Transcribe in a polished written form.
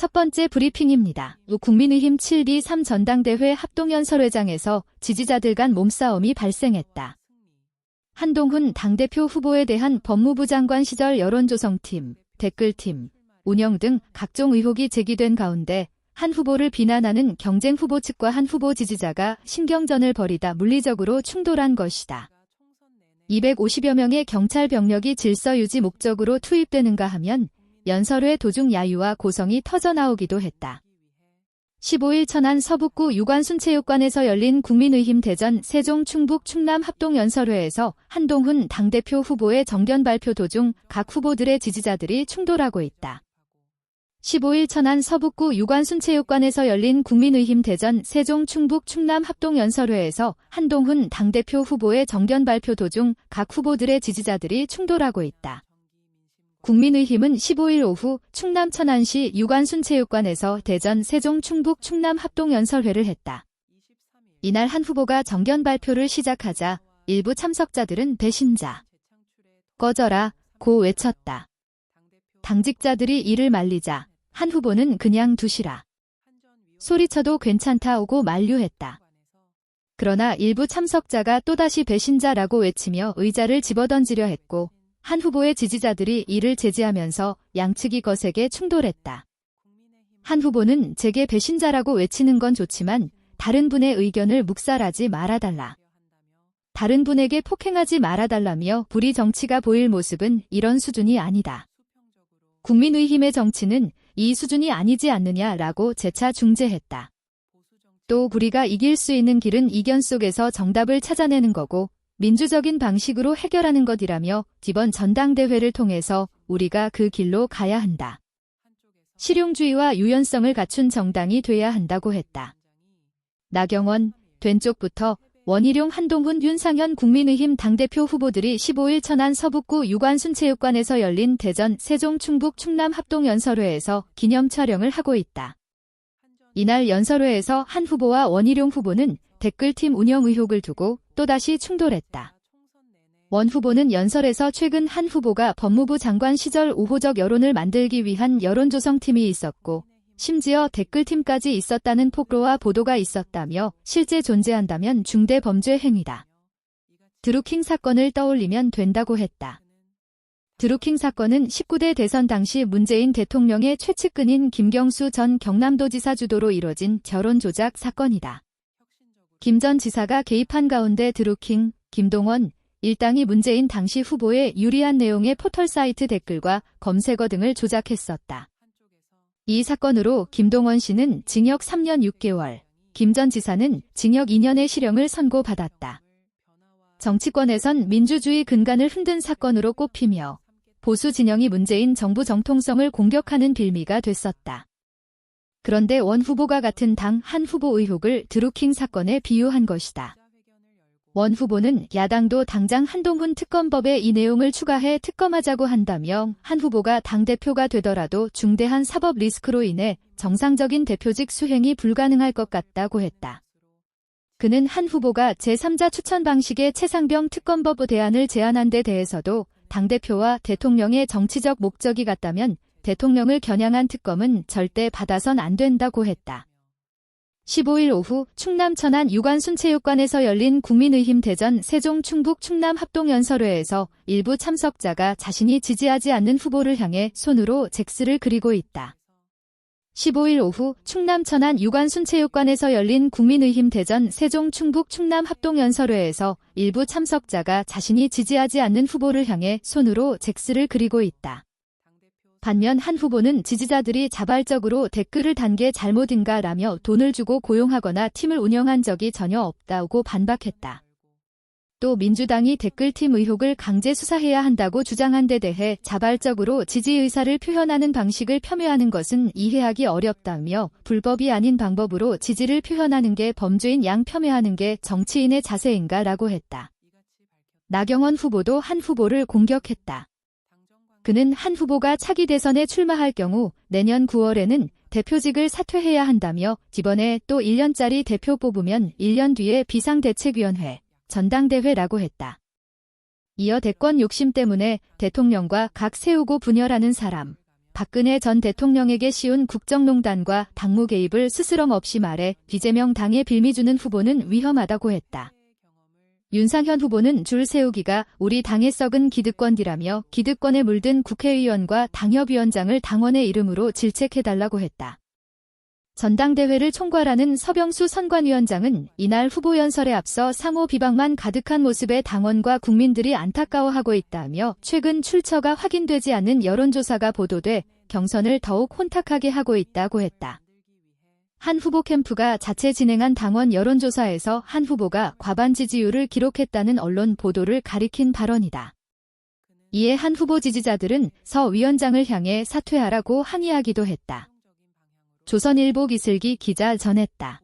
첫 번째 브리핑입니다. 국민의힘 7.2.3 전당대회 합동연설회장에서 지지자들 간 몸싸움이 발생했다. 한동훈 당대표 후보에 대한 법무부 장관 시절 여론조성팀, 댓글팀, 운영 등 각종 의혹이 제기된 가운데 한 후보를 비난하는 경쟁 후보 측과 한 후보 지지자가 신경전을 벌이다 물리적으로 충돌한 것이다. 250여 명의 경찰 병력이 질서 유지 목적으로 투입되는가 하면 연설회 도중 야유와 고성이 터져나오기도 했다. 15일 천안 서북구 유관순체육관에서 열린 국민의힘 대전 세종 충북 충남 합동연설회에서 한동훈 당대표 후보의 정견 발표 도중 각 후보들의 지지자들이 충돌하고 있다. 15일 천안 서북구 유관순체육관에서 열린 국민의힘 대전 세종 충북 충남 합동연설회에서 한동훈 당대표 후보의 정견 발표 도중 각 후보들의 지지자들이 충돌하고 있다. 국민의힘은 15일 오후 충남 천안시 유관순체육관에서 대전 세종 충북 충남 합동연설회를 했다. 이날 한 후보가 정견 발표를 시작하자 일부 참석자들은 배신자, 꺼져라 고 외쳤다. 당직자들이 이를 말리자 한 후보는 그냥 두시라, 소리쳐도 괜찮다 오고 만류했다. 그러나 일부 참석자가 또다시 배신자라고 외치며 의자를 집어던지려 했고 한 후보의 지지자들이 이를 제지하면서 양측이 거세게 충돌했다. 한 후보는 제게 배신자라고 외치는 건 좋지만 다른 분의 의견을 묵살하지 말아달라, 다른 분에게 폭행하지 말아달라며 불의 정치가 보일 모습은 이런 수준이 아니다. 국민의힘의 정치는 이 수준이 아니지 않느냐라고 재차 중재했다. 또 우리가 이길 수 있는 길은 이견 속에서 정답을 찾아내는 거고 민주적인 방식으로 해결하는 것이라며 이번 전당대회를 통해서 우리가 그 길로 가야 한다. 실용주의와 유연성을 갖춘 정당이 돼야 한다고 했다. 나경원, 된 쪽부터 원희룡, 한동훈, 윤상현 국민의힘 당대표 후보들이 15일 천안 서북구 유관순체육관에서 열린 대전 세종 충북 충남 합동연설회에서 기념 촬영을 하고 있다. 이날 연설회에서 한 후보와 원희룡 후보는 댓글팀 운영 의혹을 두고 또다시 충돌했다. 원 후보는 연설에서 최근 한 후보가 법무부 장관 시절 우호적 여론을 만들기 위한 여론조성팀이 있었고 심지어 댓글팀까지 있었다는 폭로와 보도가 있었다며 실제 존재한다면 중대 범죄 행위다. 드루킹 사건을 떠올리면 된다고 했다. 드루킹 사건은 19대 대선 당시 문재인 대통령의 최측근인 김경수 전 경남도지사 주도로 이뤄진 여론 조작 사건이다. 김 전 지사가 개입한 가운데 드루킹, 김동원, 일당이 문재인 당시 후보에 유리한 내용의 포털 사이트 댓글과 검색어 등을 조작했었다. 이 사건으로 김동원 씨는 징역 3년 6개월, 김 전 지사는 징역 2년의 실형을 선고받았다. 정치권에선 민주주의 근간을 흔든 사건으로 꼽히며 보수 진영이 문재인 정부 정통성을 공격하는 빌미가 됐었다. 그런데 원 후보가 같은 당 한 후보 의혹을 드루킹 사건에 비유한 것이다. 원 후보는 야당도 당장 한동훈 특검법에 이 내용을 추가해 특검하자고 한다며 한 후보가 당대표가 되더라도 중대한 사법 리스크로 인해 정상적인 대표직 수행이 불가능할 것 같다고 했다. 그는 한 후보가 제3자 추천 방식의 최상병 특검법 대안을 제안한 데 대해서도 당대표와 대통령의 정치적 목적이 같다면 대통령을 겨냥한 특검은 절대 받아선 안 된다고 했다. 15일 오후 충남 천안 유관순체육관에서 열린 국민의힘 대전 세종 충북 충남 합동연설회에서 일부 참석자가 자신이 지지하지 않는 후보를 향해 손으로 X를 그리고 있다. 15일 오후 충남 천안 유관순체육관에서 열린 국민의힘 대전 세종 충북 충남 합동연설회에서 일부 참석자가 자신이 지지하지 않는 후보를 향해 손으로 X를 그리고 있다. 반면 한 후보는 지지자들이 자발적으로 댓글을 단 게 잘못인가라며 돈을 주고 고용하거나 팀을 운영한 적이 전혀 없다고 반박했다. 또 민주당이 댓글팀 의혹을 강제 수사해야 한다고 주장한 데 대해 자발적으로 지지 의사를 표현하는 방식을 폄훼하는 것은 이해하기 어렵다며 불법이 아닌 방법으로 지지를 표현하는 게 범죄인 양 폄훼하는 게 정치인의 자세인가라고 했다. 나경원 후보도 한 후보를 공격했다. 그는 한 후보가 차기 대선에 출마할 경우 내년 9월에는 대표직을 사퇴해야 한다며 이번에 또 1년짜리 대표 뽑으면 1년 뒤에 비상대책위원회, 전당대회라고 했다. 이어 대권 욕심 때문에 대통령과 각 세우고 분열하는 사람, 박근혜 전 대통령에게 씌운 국정농단과 당무 개입을 스스럼 없이 말해 이재명 당에 빌미주는 후보는 위험하다고 했다. 윤상현 후보는 줄 세우기가 우리 당의 썩은 기득권이라며 기득권에 물든 국회의원과 당협위원장을 당원의 이름으로 질책해달라고 했다. 전당대회를 총괄하는 서병수 선관위원장은 이날 후보 연설에 앞서 상호 비방만 가득한 모습에 당원과 국민들이 안타까워하고 있다며 최근 출처가 확인되지 않은 여론조사가 보도돼 경선을 더욱 혼탁하게 하고 있다고 했다. 한 후보 캠프가 자체 진행한 당원 여론조사에서 한 후보가 과반 지지율을 기록했다는 언론 보도를 가리킨 발언이다. 이에 한 후보 지지자들은 서 위원장을 향해 사퇴하라고 항의하기도 했다. 조선일보 기슬기 기자 전했다.